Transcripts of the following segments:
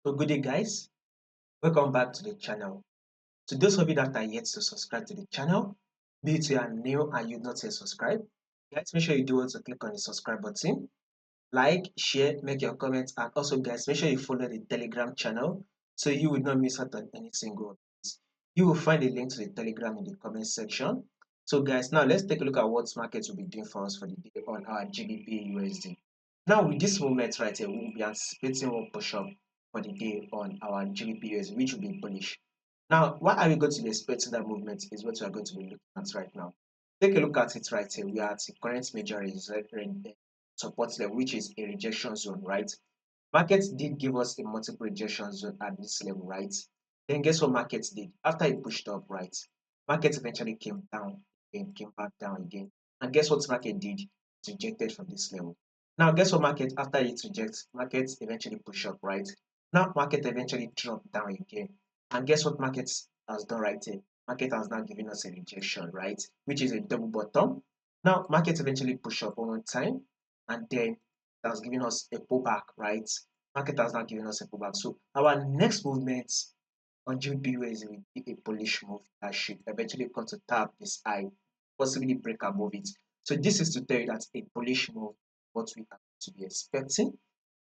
So good day guys, welcome back to the channel. To those of you that are yet to subscribe to the channel, be it you are new and you've not yet subscribed, guys make sure you do also click on the subscribe button, like, share, make your comments, and also guys make sure you follow the telegram channel so you will not miss out on any single updates. You will find a link to the telegram in the comment section. So guys, now let's take a look at what markets will be doing for us for the day on our GBP USD. Now with this moment right here, we will be anticipating one push up for the day on our GBP USD, which will be bullish. Now, why are we going to be expecting that movement is what we are going to be looking at right now. Take a look at it right here. We are at the current major support level, which is a rejection zone, right? Markets did give us a multiple rejection zone at this level, right? Then guess what markets did? After it pushed up, right? Markets eventually came down and came back down again. And guess what market did? It rejected from this level. Now, guess what market, after it rejects, markets eventually push up, right? Now, market eventually dropped down again. And guess what market has done right here? Market has now given us a rejection, right? Which is a double bottom. Now, market eventually push up one more time, and then it has given us a pullback, right? Market has now given us a pullback. So our next movement on GBPUSD will be a bullish move that should eventually come to tap this high, possibly break above it. So this is to tell you that a bullish move, what we are to be expecting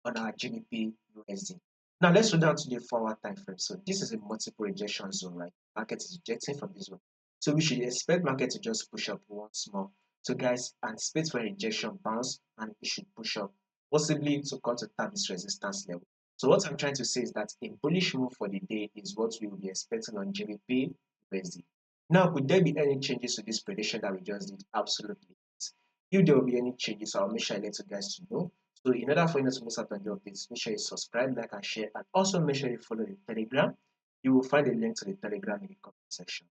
on our GBPUSD. Now let's go down to the forward time frame. So this is a multiple rejection zone, right? Market is rejecting from this zone. So we should expect market to just push up once more. So guys, anticipate for a rejection bounce and it should push up, possibly to come to tap this resistance level. So what I'm trying to say is that a bullish move for the day is what we will be expecting on GBP USD. Now, could there be any changes to this prediction that we just did? Absolutely. Yes. If there will be any changes, I'll make sure I let you guys to know. So in order for you not to miss out on the updates, make sure you subscribe, like, and share, and also make sure you follow the Telegram. You will find a link to the Telegram in the comment section.